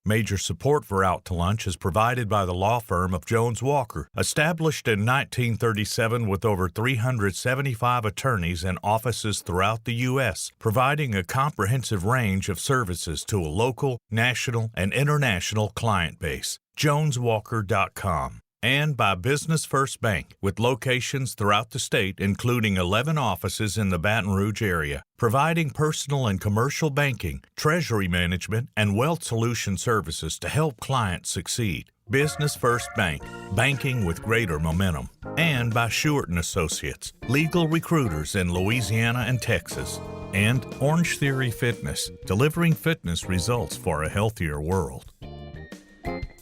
Major support for Out to Lunch is provided by the law firm of Jones Walker, established in 1937 with over 375 attorneys and offices throughout the U.S., providing a comprehensive range of services to a local, national, and international client base. JonesWalker.com. And by Business First Bank, with locations throughout the state, including 11 offices in the Baton Rouge area, providing personal and commercial banking, treasury management, and wealth solution services to help clients succeed. Business First Bank, banking with greater momentum. And by Shewart & Associates, legal recruiters in Louisiana and Texas. And Orange Theory Fitness, delivering fitness results for a healthier world.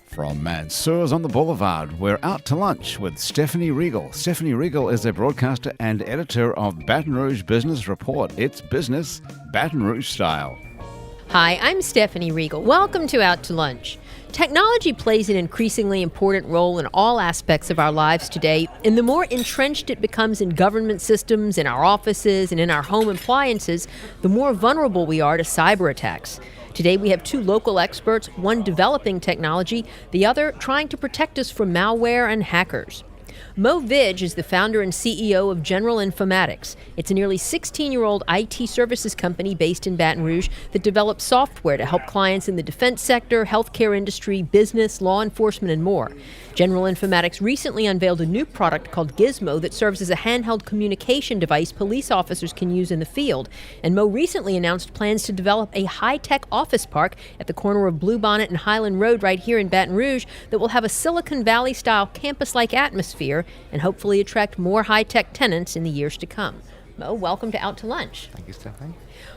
From Mansour's on the Boulevard, we're out to lunch with Stephanie Regal. Stephanie Regal is a broadcaster and editor of Baton Rouge Business Report. It's business, Baton Rouge style. Hi, I'm Stephanie Regal. Welcome to Out to Lunch. Technology plays an increasingly important role in all aspects of our lives today, and the more entrenched it becomes in government systems, in our offices, and in our home appliances, the more vulnerable we are to cyber attacks. Today we have two local experts, one developing technology, the other trying to protect us from malware and hackers. Mo Vidge is the founder and CEO of General Informatics. It's a nearly 16-year-old IT services company based in Baton Rouge that develops software to help clients in the defense sector, healthcare industry, business, law enforcement, and more. General Informatics recently unveiled a new product called Gizmo that serves as a handheld communication device police officers can use in the field. And Mo recently announced plans to develop a high-tech office park at the corner of Bluebonnet and Highland Road right here in Baton Rouge that will have a Silicon Valley-style campus-like atmosphere and hopefully attract more high-tech tenants in the years to come. Mo, welcome to Out to Lunch. Thank you, Stephanie.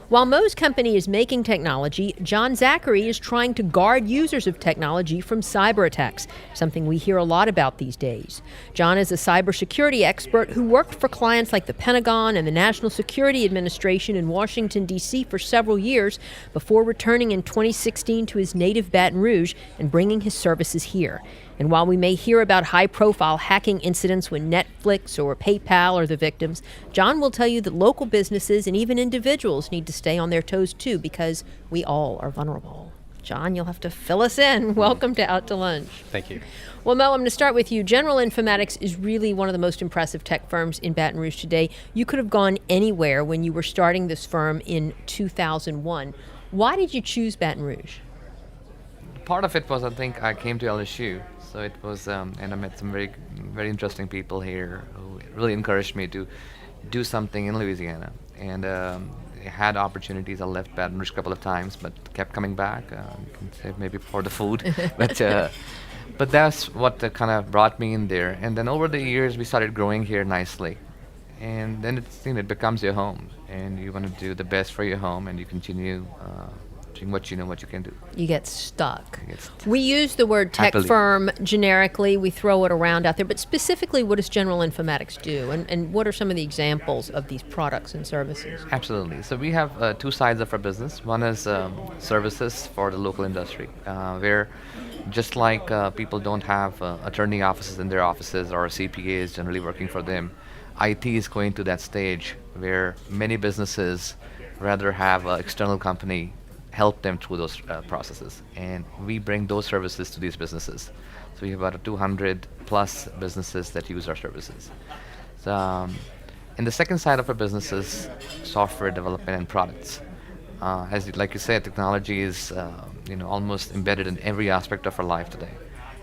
While Mo's company is making technology, John Zachary is trying to guard users of technology from cyber attacks, something we hear a lot about these days. John is a cybersecurity expert who worked for clients like the Pentagon and the National Security Administration in Washington, D.C. for several years before returning in 2016 to his native Baton Rouge and bringing his services here. And while we may hear about high-profile hacking incidents when Netflix or PayPal are the victims, John will tell you that local businesses and even individuals need to stay on their toes too, because we all are vulnerable. John, you'll have to fill us in. Welcome to Out to Lunch. Thank you. Well, Mo, I'm going to start with you. General Informatics is really one of the most impressive tech firms in Baton Rouge today. You could have gone anywhere when you were starting this firm in 2001. Why did you choose Baton Rouge? Part of it was, I think, I came to LSU. So it was, and I met some very, very interesting people here who really encouraged me to do something in Louisiana. And I had opportunities. I left Baton Rouge a couple of times, but kept coming back. You can say maybe for the food, but that's what kind of brought me in there. And then over the years, we started growing here nicely. And then it becomes your home, and you want to do the best for your home, and you continue doing what you know what you can do. You get stuck. We use the word tech firm generically. We throw it around out there, but specifically, what does General Informatics do, and what are some of the examples of these products and services? Absolutely. So we have two sides of our business. One is services for the local industry, where just like people don't have attorney offices in their offices or CPAs generally working for them, IT is going to that stage where many businesses rather have an external company help them through those processes, and we bring those services to these businesses. So we have about 200 plus businesses that use our services. So, and the second side of our business is software development and products. Like you said, technology is almost embedded in every aspect of our life today,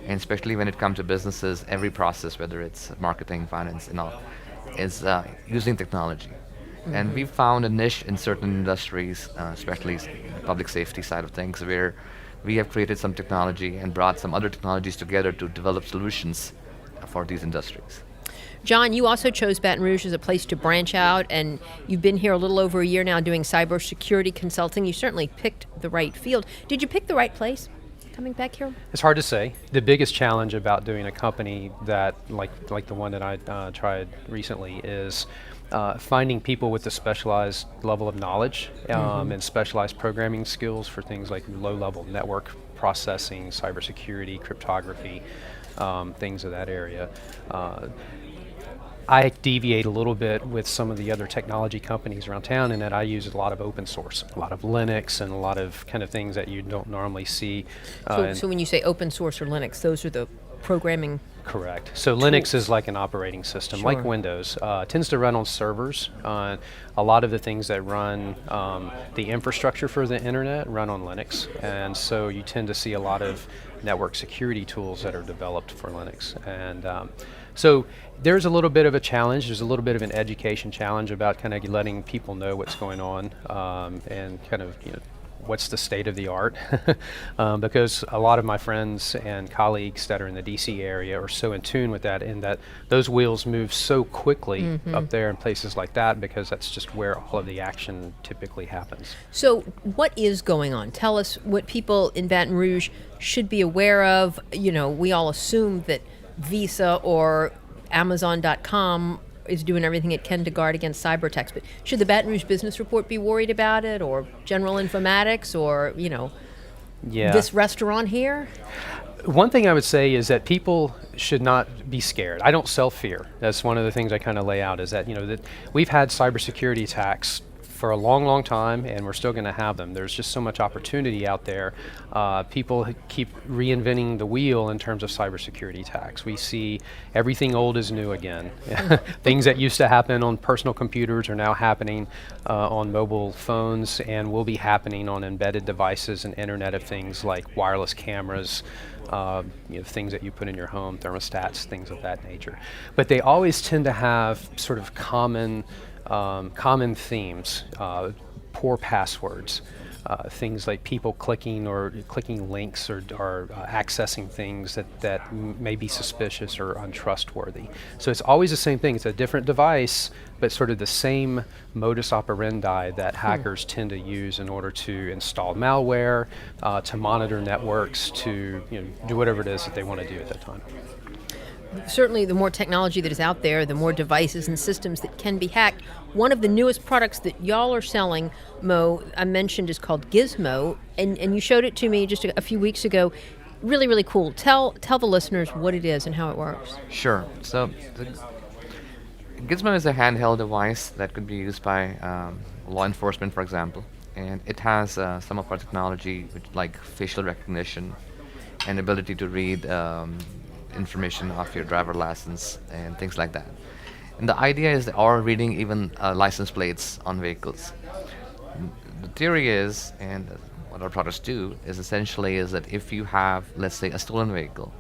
and especially when it comes to businesses, every process, whether it's marketing, finance, and all, is using technology. Mm-hmm. And we've found a niche in certain industries, especially the public safety side of things, where we have created some technology and brought some other technologies together to develop solutions for these industries. John, you also chose Baton Rouge as a place to branch out, and you've been here a little over a year now doing cybersecurity consulting. You certainly picked the right field. Did you pick the right place coming back here? It's hard to say. The biggest challenge about doing a company that, like the one that I tried recently, is finding people with a specialized level of knowledge and specialized programming skills for things like low-level network processing, cybersecurity, cryptography, things of that area. I deviate a little bit with some of the other technology companies around town in that I use a lot of open source, a lot of Linux, and a lot of kind of things that you don't normally see. So when you say open source or Linux, those are the programming. Correct. So Linux is like an operating system, like Sure. Windows. Tends to run on servers. A lot of the things that run the infrastructure for the internet run on Linux, and so you tend to see a lot of network security tools that are developed for Linux. And so there's a little bit of a challenge. There's a little bit of an education challenge about kind of letting people know what's going on and kind of what's the state of the art, because a lot of my friends and colleagues that are in the DC area are so in tune with that, in that those wheels move so quickly up there in places like that, because that's just where all of the action typically happens. So what is going on? Tell us what people in Baton Rouge should be aware of. We all assume that Visa or Amazon.com is doing everything it can to guard against cyber attacks, but should the Baton Rouge Business Report be worried about it, or General Informatics, or this restaurant here? One thing I would say is that people should not be scared. I don't sell fear. That's one of the things I kind of lay out, is that that we've had cybersecurity attacks for a long, long time, and we're still going to have them. There's just so much opportunity out there. People keep reinventing the wheel in terms of cybersecurity attacks. We see everything old is new again. Things that used to happen on personal computers are now happening on mobile phones, and will be happening on embedded devices and Internet of Things like wireless cameras, things that you put in your home, thermostats, things of that nature. But they always tend to have sort of common themes, poor passwords, things like people clicking links or accessing things that may be suspicious or untrustworthy. So it's always the same thing. It's a different device, but sort of the same modus operandi that hackers tend to use in order to install malware, to monitor networks, to do whatever it is that they want to do at that time. Certainly, the more technology that is out there, the more devices and systems that can be hacked. One of the newest products that y'all are selling, Mo, I mentioned, is called Gizmo, and you showed it to me just a few weeks ago. Really, really cool. Tell the listeners what it is and how it works. Sure. So the Gizmo is a handheld device that could be used by law enforcement, for example, and it has some of our technology, like facial recognition and ability to read information off your driver license and things like that. And the idea is that, or reading even license plates on vehicles. The theory is, and what our products do, is essentially is that if you have, let's say, a stolen vehicle,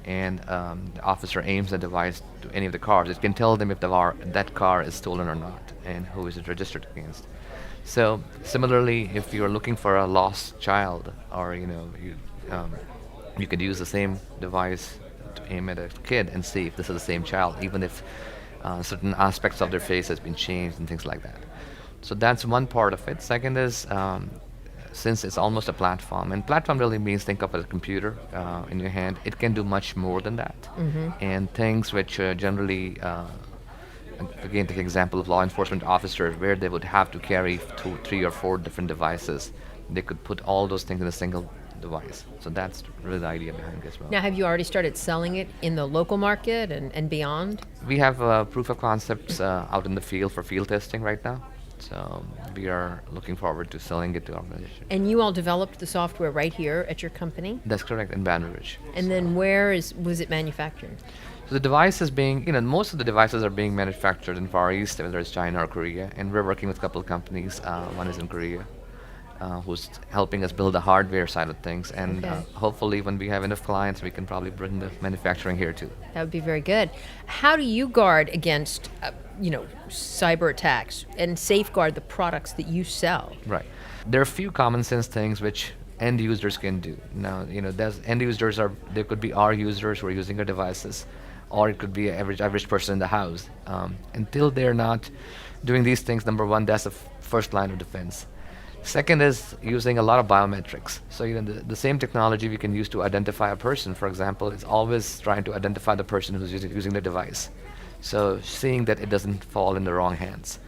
and the officer aims a device to any of the cars, it can tell them if that car is stolen or not, and who is it registered against. So similarly, if you're looking for a lost child, or you could use the same device to aim at a kid and see if this is the same child, even if certain aspects of their face has been changed and things like that. So that's one part of it. Second is, since it's almost a platform, and platform really means, think of it as a computer in your hand, it can do much more than that. And things which generally, again, take the example of law enforcement officers, where they would have to carry 2, 3, or 4 different devices, they could put all those things in a single device. So that's really the idea behind Gizmo. Now, have you already started selling it in the local market and beyond? We have proof of concepts out in the field for field testing right now. So we are looking forward to selling it to organizations. And you all developed the software right here at your company? That's correct, in Baton Rouge. And then was it manufactured? So the device is being, most of the devices are being manufactured in Far East, whether it's China or Korea, and we're working with a couple of companies. One is in Korea, who's helping us build the hardware side of things, and hopefully when we have enough clients, we can probably bring the manufacturing here too. That would be very good. How do you guard against, cyber attacks and safeguard the products that you sell? Right. There are a few common sense things which end users can do. Now, there's end users there could be our users who are using our devices, or it could be an average person in the house. Until they're not doing these things, number one, that's the first line of defense. Second is using a lot of biometrics. So the same technology we can use to identify a person, for example, is always trying to identify the person who's using the device. So seeing that it doesn't fall in the wrong hands.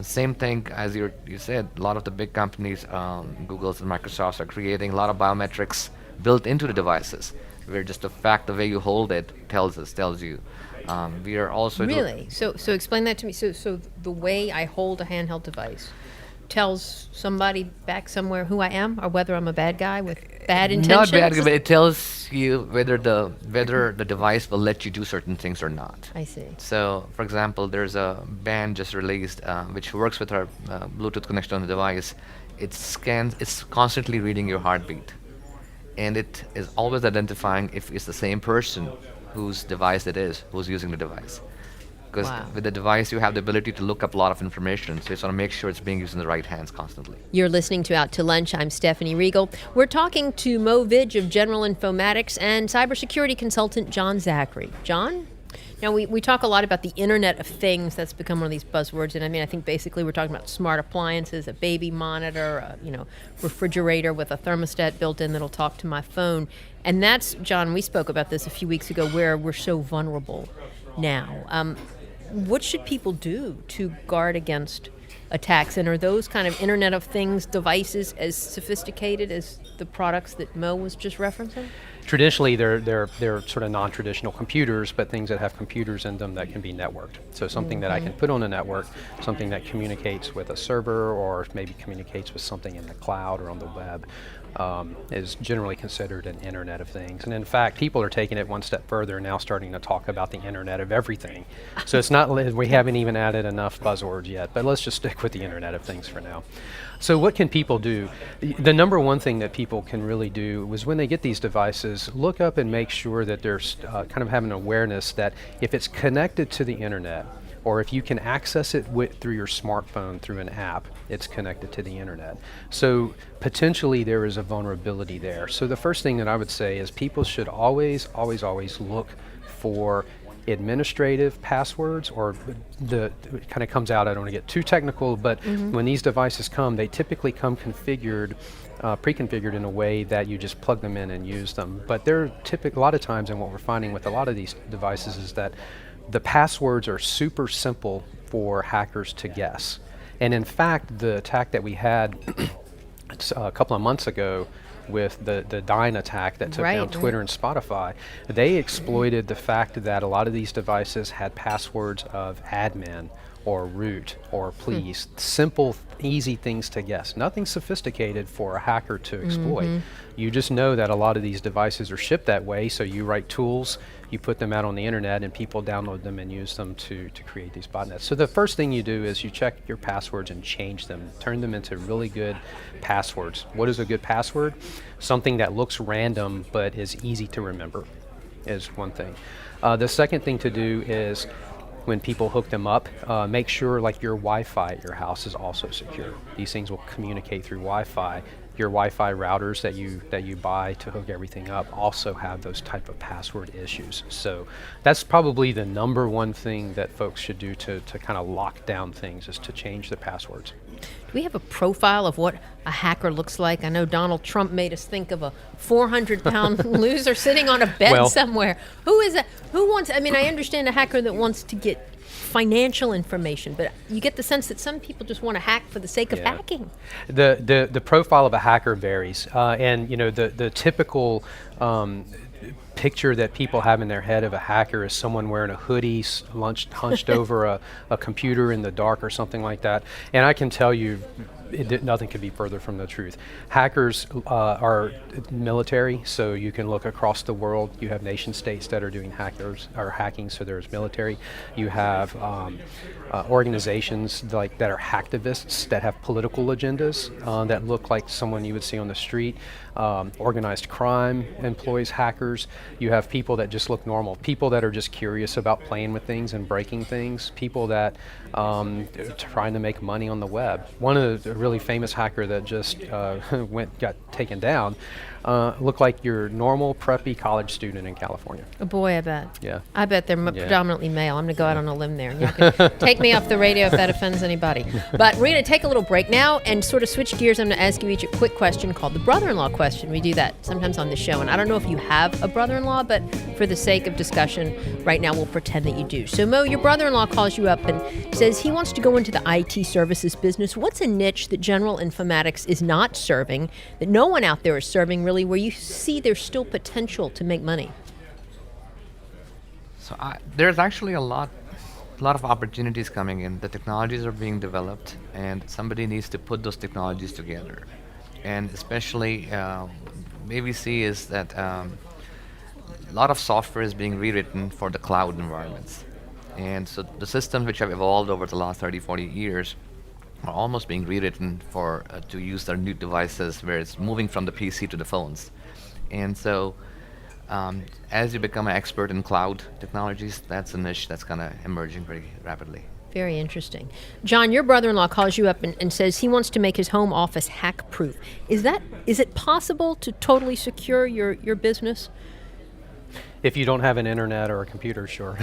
Same thing as you said, a lot of the big companies, Google's and Microsoft's, are creating a lot of biometrics built into the devices, where just the way you hold it tells you We are also Really? So explain that to me. So the way I hold a handheld device tells somebody back somewhere who I am, or whether I'm a bad guy with bad intentions? not bad, but it tells you whether the device will let you do certain things or not. I see. So, for example, there's a band just released which works with our Bluetooth connection on the device. It's constantly reading your heartbeat, and it is always identifying if it's the same person whose device it is, who's using the device. Because Wow. with the device, you have the ability to look up a lot of information, so you just want to make sure it's being used in the right hands constantly. You're listening to Out to Lunch. I'm Stephanie Riegel. We're talking to Mo Vidge of General Informatics and cybersecurity consultant John Zachary. John? Now, we talk a lot about the Internet of Things. That's become one of these buzzwords. And I mean, I think basically we're talking about smart appliances, a baby monitor, a refrigerator with a thermostat built in that'll talk to my phone. And that's, John, we spoke about this a few weeks ago, where we're so vulnerable now. What should people do to guard against attacks? And are those kind of Internet of Things devices as sophisticated as the products that Mo was just referencing? Traditionally, they're sort of non-traditional computers, but things that have computers in them that can be networked. So something that I can put on a network, something that communicates with a server, or maybe communicates with something in the cloud or on the web, is generally considered an Internet of Things. And in fact, people are taking it one step further, now starting to talk about the Internet of Everything. So it's not, we haven't even added enough buzzwords yet, but let's just stick with the Internet of Things for now. So what can people do? The number one thing that people can really do is when they get these devices, look up and make sure that they're kind of having awareness that if it's connected to the internet, or if you can access it through your smartphone through an app, it's connected to the internet. So potentially there is a vulnerability there. So the first thing that I would say is people should always look for administrative passwords, or it kind of comes out, I don't want to get too technical, but when these devices come, they typically come pre-configured in a way that you just plug them in and use them. But they're a lot of times, and what we're finding with a lot of these devices is that the passwords are super simple for hackers to guess. And in fact, the attack that we had a couple of months ago with the Dyn attack that took down Twitter and Spotify, they exploited the fact that a lot of these devices had passwords of admin or root or please. Simple, easy things to guess. Nothing sophisticated for a hacker to exploit. You just know that a lot of these devices are shipped that way, so you write tools, you put them out on the internet, and people download them and use them to create these botnets. So the first thing you do is you check your passwords and change them. Turn them into really good passwords. What is a good password? Something that looks random but is easy to remember is one thing. The second thing to do is when people hook them up, make sure like your Wi-Fi at your house is also secure. These things will communicate through Wi-Fi. Your Wi-Fi routers that you buy to hook everything up also have those type of password issues. So that's probably the number one thing that folks should do to kind of lock down things, is to change the passwords. Do we have a profile of what a hacker looks like? I know Donald Trump made us think of a 400-pound loser sitting on a bed somewhere. Who is that? Who wants? I mean, I understand a hacker that wants to get financial information, but you get the sense that some people just want to hack for the sake of hacking. The profile of a hacker varies, and the typical picture that people have in their head of a hacker is someone wearing a hoodie, hunched over a computer in the dark or something like that. And I can tell you, nothing could be further from the truth. Hackers are military, so you can look across the world. You have nation states that are doing hacking, so there's military. You have organizations that are hacktivists that have political agendas that look like someone you would see on the street. Organized crime employs hackers. You have people that just look normal, people that are just curious about playing with things and breaking things, people that are trying to make money on the web. One of the really famous hacker that just got taken down look like your normal preppy college student in California. Oh boy, I bet. Yeah. I bet they're predominantly male. I'm going to go out on a limb there. And you can take me off the radio if that offends anybody. But we're going to take a little break now and sort of switch gears. I'm going to ask you each a quick question called the brother-in-law question. We do that sometimes on the show. And I don't know if you have a brother-in-law, but for the sake of discussion, right now we'll pretend that you do. So Mo, your brother-in-law calls you up and says he wants to go into the IT services business. What's a niche that General Informatics is not serving, that no one out there is serving really, where you see there's still potential to make money? There's actually a lot of opportunities coming in. The technologies are being developed, and somebody needs to put those technologies together. And especially, what we see is that a lot of software is being rewritten for the cloud environments. And so the systems which have evolved over the last 30, 40 years are almost being rewritten for to use their new devices, where it's moving from the PC to the phones. And so, as you become an expert in cloud technologies, that's a niche that's kind of emerging very rapidly. Very interesting. John, your brother-in-law calls you up and says he wants to make his home office hack-proof. Is it possible to totally secure your business? If you don't have an internet or a computer, sure.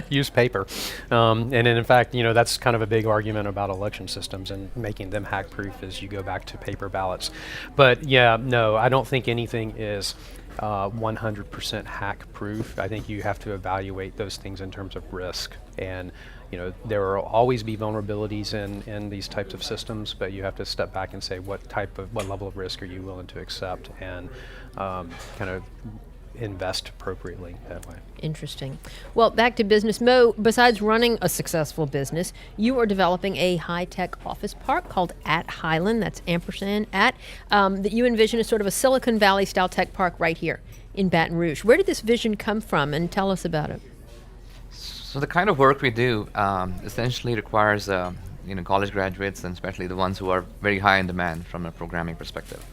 Use paper. And in fact, that's kind of a big argument about election systems and making them hack-proof as you go back to paper ballots. But yeah, no, I don't think anything is 100% hack-proof. I think you have to evaluate those things in terms of risk. And there will always be vulnerabilities in these types of systems, but you have to step back and say what level of risk are you willing to accept, and kind of invest appropriately that way. Interesting. Well, back to business. Mo, besides running a successful business, you are developing a high-tech office park called at Highland, that's ampersand at, that you envision as sort of a Silicon Valley-style tech park right here in Baton Rouge. Where did this vision come from, and tell us about it? So the kind of work we do essentially requires college graduates, and especially the ones who are very high in demand from a programming perspective.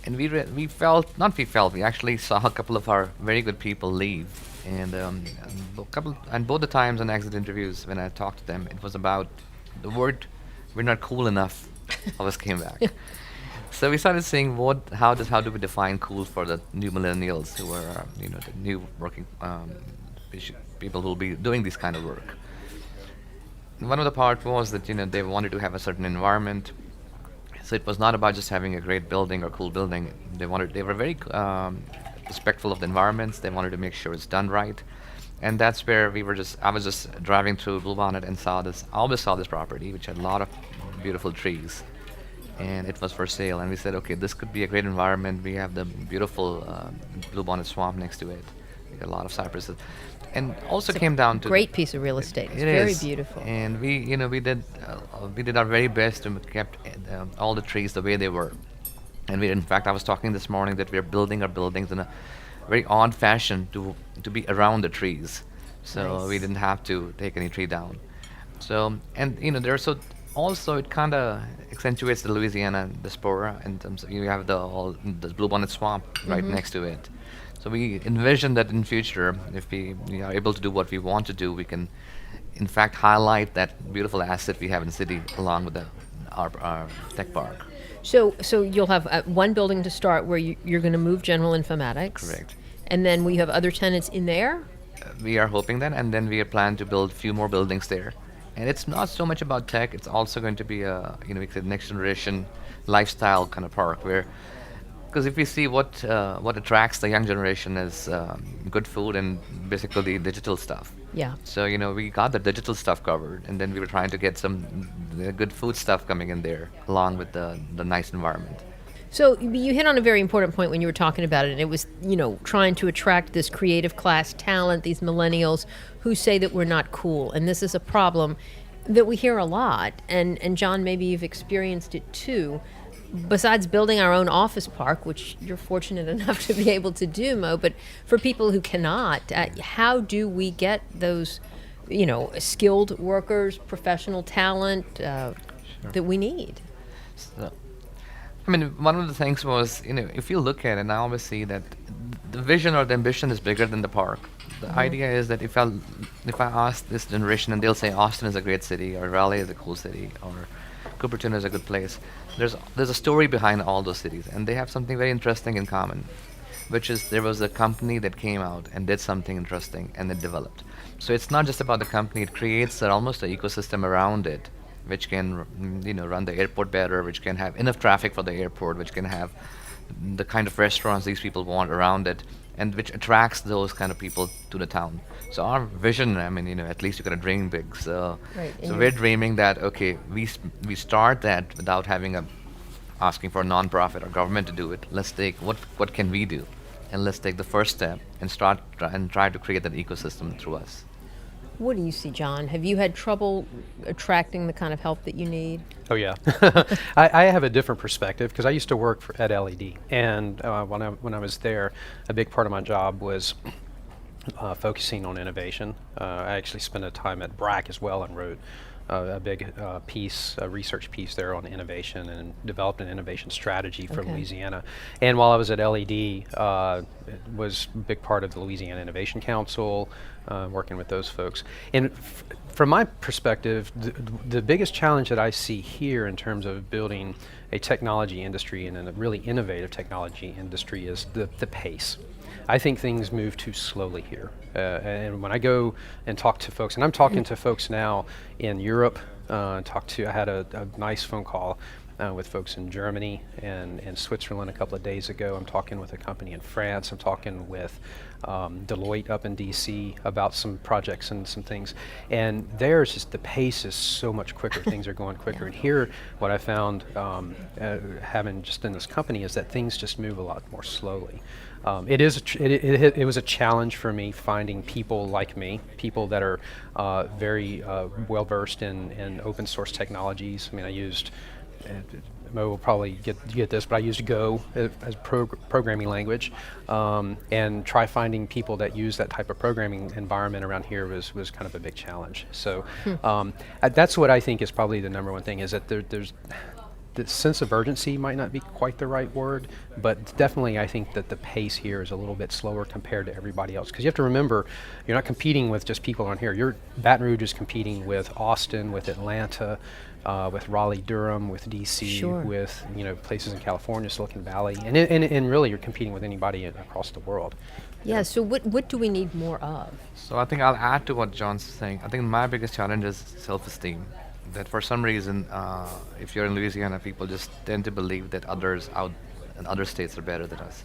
And we actually saw a couple of our very good people leave, and both the times on exit interviews when I talked to them, it was about the word "we're not cool enough" always came back. So we started saying, how do we define cool for the new millennials who are the new working people who will be doing this kind of work. And one of the part was that they wanted to have a certain environment. So it was not about just having a great building or cool building. They were very respectful of the environments. They wanted to make sure it's done right. And that's where I was just driving through Bluebonnet and I always saw this property, which had a lot of beautiful trees. And it was for sale. And we said, okay, this could be a great environment. We have the beautiful Bluebonnet swamp next to it. We got a lot of cypresses. And also came down to great piece of real estate. It's very beautiful. And we did our very best to kept all the trees the way they were. And in fact, I was talking this morning that we are building our buildings in a very odd fashion to be around the trees. So Nice. we didn't have to take any tree down. So also it kind of accentuates the Louisiana diaspora in terms of you have the Bluebonnet swamp right next to it. So we envision that in future, if we are able to do what we want to do, we can, in fact, highlight that beautiful asset we have in the city along with our tech park. So you'll have one building to start where you're going to move general informatics. Correct. And then we have other tenants in there? We are hoping that, and then we plan to build a few more buildings there. And it's not so much about tech, it's also going to be a next generation lifestyle kind of park where, because if we see what attracts the young generation is good food and basically digital stuff. Yeah. So we got the digital stuff covered, and then we were trying to get some good food stuff coming in there, along with the nice environment. So you hit on a very important point when you were talking about it, and it was, trying to attract this creative class talent, these millennials who say that we're not cool. And this is a problem that we hear a lot. And John, maybe you've experienced it too. Besides building our own office park, which you're fortunate enough to be able to do, Mo, but for people who cannot, how do we get those, skilled workers, professional talent that we need? So, one of the things was, if you look at it, and I always see that the vision or the ambition is bigger than the park. The idea is that if I ask this generation, and they'll say Austin is a great city, or Raleigh is a cool city, or Cupertino is a good place. There's a story behind all those cities, and they have something very interesting in common, which is there was a company that came out and did something interesting, and it developed. So it's not just about the company; it creates almost an ecosystem around it, which can run the airport better, which can have enough traffic for the airport, which can have the kind of restaurants these people want around it, and which attracts those kind of people to the town. So our vision, at least you gotta dream big. So, Right, and so we're dreaming that we start that without asking for a non-profit or government to do it. Let's take what can we do, and let's take the first step and try to create that ecosystem through us. What do you see, John? Have you had trouble attracting the kind of help that you need? Oh yeah, I have a different perspective because I used to work at LED, and when I was there, a big part of my job was focusing on innovation. I actually spent a time at BRAC as well and wrote a big research piece there on innovation and developed an innovation strategy for Louisiana. And while I was at LED, it was a big part of the Louisiana Innovation Council, working with those folks. And from my perspective, the biggest challenge that I see here in terms of building a technology industry and a really innovative technology industry is the pace. I think things move too slowly here. And when I go and talk to folks, and I'm talking to folks now in Europe, I had a nice phone call with folks in Germany and Switzerland a couple of days ago. I'm talking with a company in France. I'm talking with Deloitte up in DC about some projects and some things. And there's just, the pace is so much quicker. Things are going quicker. And here, what I found having just in this company is that things just move a lot more slowly. It was a challenge for me finding people like me, people that are very well versed in open source technologies. I mean, I used, Mo will probably get this, but I used Go as programming language, and try finding people that use that type of programming environment around here was kind of a big challenge. So that's what I think is probably the number one thing, is that there's the sense of urgency might not be quite the right word, but definitely I think that the pace here is a little bit slower compared to everybody else. Because you have to remember, you're not competing with just people on here. Baton Rouge is competing with Austin, with Atlanta, with Raleigh, Durham, with DC, with places in California, Silicon Valley, and really you're competing with anybody across the world. Yeah. So what do we need more of? So I think I'll add to what John's saying. I think my biggest challenge is self-esteem. That for some reason, if you're in Louisiana, people just tend to believe that others out in other states are better than us.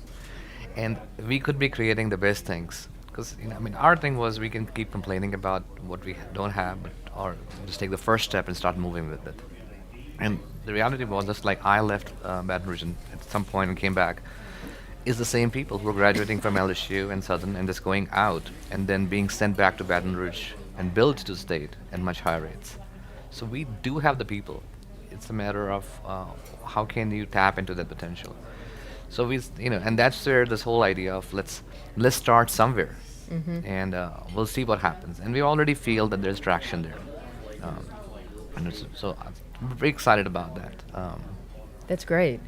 And we could be creating the best things. Because, our thing was we can keep complaining about what we don't have, or just take the first step and start moving with it. And the reality was, just like I left Baton Rouge at some point and came back, is the same people who were graduating from LSU and Southern and just going out and then being sent back to Baton Rouge and billed to state at much higher rates. So we do have the people. It's a matter of how can you tap into that potential. So and that's where this whole idea of let's start somewhere, and we'll see what happens. And we already feel that there's traction there, so I'm very excited about that. That's great.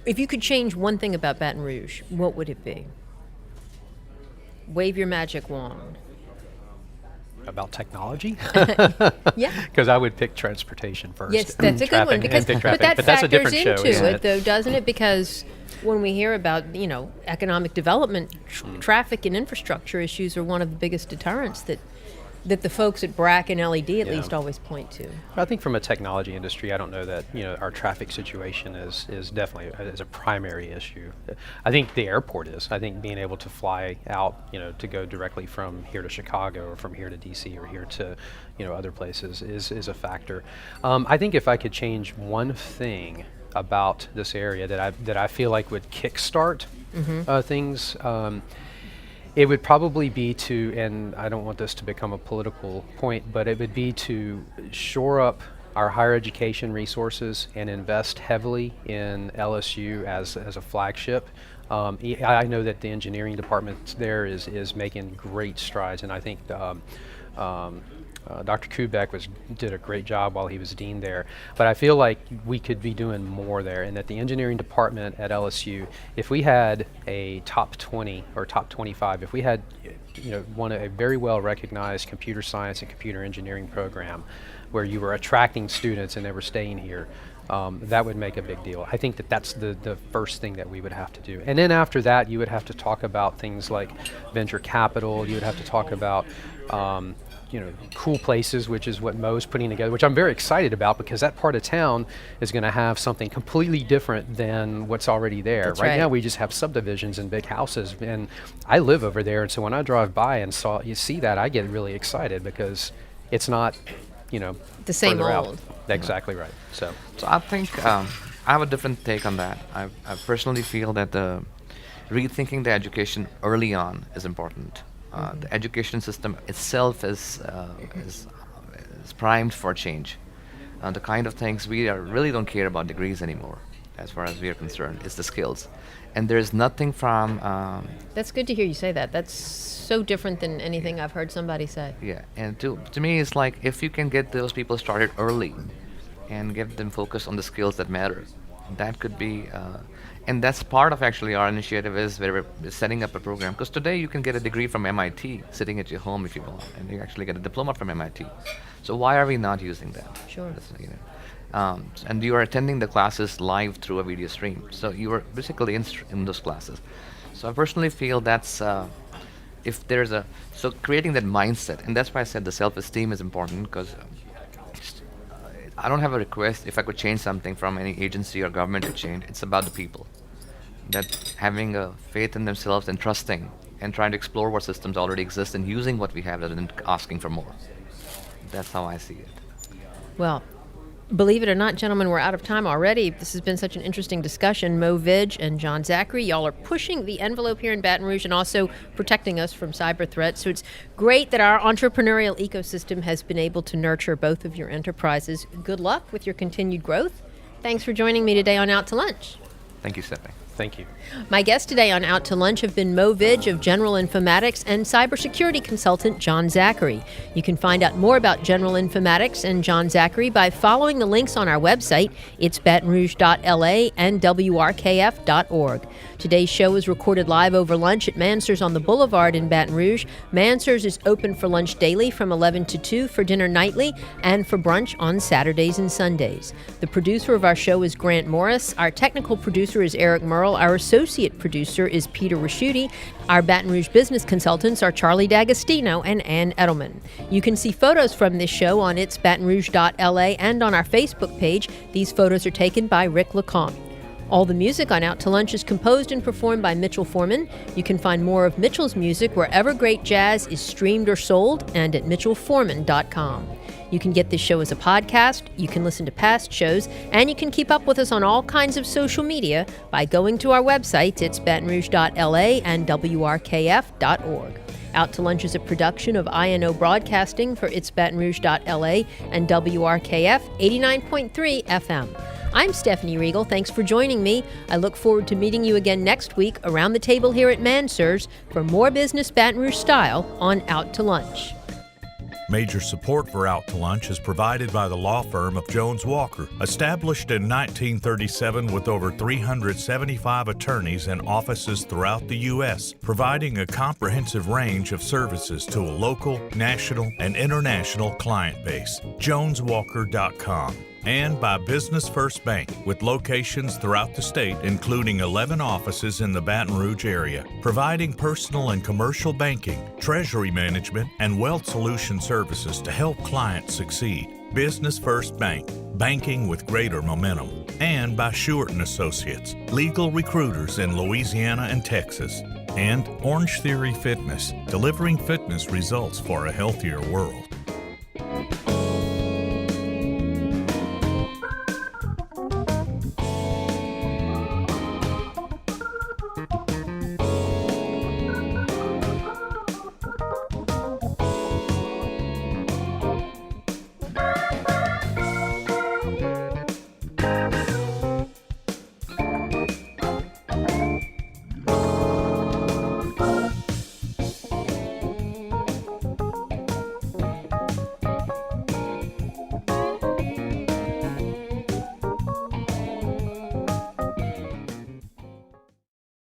If you could change one thing about Baton Rouge, what would it be? Wave your magic wand. About technology? Yeah. Because I would pick transportation first. Yes, that's a good one. Because, but that that's a factors different show, into isn't it, though, doesn't it? Because when we hear about, economic development, traffic and infrastructure issues are one of the biggest deterrents that the folks at BRAC and LED at least always point to. I think from a technology industry, I don't know that our traffic situation is definitely is a primary issue. I think the airport is. I think being able to fly out, to go directly from here to Chicago or from here to DC or here to other places is a factor. I think if I could change one thing about this area that I feel like would kickstart things. It would probably be and I don't want this to become a political point, but it would be to shore up our higher education resources and invest heavily in LSU as a flagship. I know that the engineering department there is making great strides, and I think Dr. Kubek did a great job while he was dean there, but I feel like we could be doing more there, and that the engineering department at LSU, if we had a top 20 or top 25, if we had a very well recognized computer science and computer engineering program where you were attracting students and they were staying here, that would make a big deal. I think that's the first thing that we would have to do. And then after that, you would have to talk about things like venture capital. You would have to talk about cool places, which is what Mo's putting together, which I'm very excited about, because that part of town is going to have something completely different than what's already there. Right now we just have subdivisions and big houses, and I live over there, and so when I drive by and see that, I get really excited because it's not, the same old. Out. Exactly right. So I think I have a different take on that. I personally feel that rethinking the education early on is important. The education system itself is primed for change. The kind of things really don't care about degrees anymore, as far as we are concerned. It's the skills, and there's nothing from. That's good to hear you say that. That's so different than anything I've heard somebody say. Yeah, and to me, it's like if you can get those people started early, and get them focused on the skills that matter, that could be. And that's part of actually our initiative is where we're setting up a program. Because today you can get a degree from MIT sitting at your home if you want, and you actually get a diploma from MIT. So why are we not using that? Sure. And you are attending the classes live through a video stream. So you are basically in those classes. So I personally feel that's if there's so creating that mindset, and that's why I said the self-esteem is important, because I don't have a request if I could change something from any agency or government to change. It's about the people. That having a faith in themselves and trusting and trying to explore what systems already exist and using what we have rather than asking for more. That's how I see it. Well, believe it or not, gentlemen, we're out of time already. This has been such an interesting discussion. Mo Vidge and John Zachary, y'all are pushing the envelope here in Baton Rouge and also protecting us from cyber threats. So it's great that our entrepreneurial ecosystem has been able to nurture both of your enterprises. Good luck with your continued growth. Thanks for joining me today on Out to Lunch. Thank you, Stephanie. Thank you. My guests today on Out to Lunch have been Mo Vidge of General Informatics and cybersecurity consultant John Zachary. You can find out more about General Informatics and John Zachary by following the links on our website. It's batonrouge.la and wrkf.org. Today's show is recorded live over lunch at Mansur's on the Boulevard in Baton Rouge. Mansur's is open for lunch daily from 11 to 2, for dinner nightly, and for brunch on Saturdays and Sundays. The producer of our show is Grant Morris. Our technical producer is Eric Merle. Our associate producer is Peter Raschuti. Our Baton Rouge business consultants are Charlie D'Agostino and Ann Edelman. You can see photos from this show on its batonrouge.la and on our Facebook page. These photos are taken by Rick LeComte. All the music on Out to Lunch is composed and performed by Mitchell Foreman. You can find more of Mitchell's music wherever great jazz is streamed or sold and at mitchellforeman.com. You can get this show as a podcast, you can listen to past shows, and you can keep up with us on all kinds of social media by going to our website. It's batonrouge.la and wrkf.org. Out to Lunch is a production of INO Broadcasting for It's Batonrouge.la and WRKF 89.3 FM. I'm Stephanie Riegel. Thanks for joining me. I look forward to meeting you again next week around the table here at Mansur's for more business Baton Rouge style on Out to Lunch. Major support for Out to Lunch is provided by the law firm of Jones Walker, established in 1937 with over 375 attorneys and offices throughout the U.S., providing a comprehensive range of services to a local, national, and international client base. JonesWalker.com. And by Business First Bank, with locations throughout the state, including 11 offices in the Baton Rouge area, providing personal and commercial banking, treasury management, and wealth solution services to help clients succeed. Business First Bank, banking with greater momentum. And by Short & Associates, legal recruiters in Louisiana and Texas. And Orange Theory Fitness, delivering fitness results for a healthier world.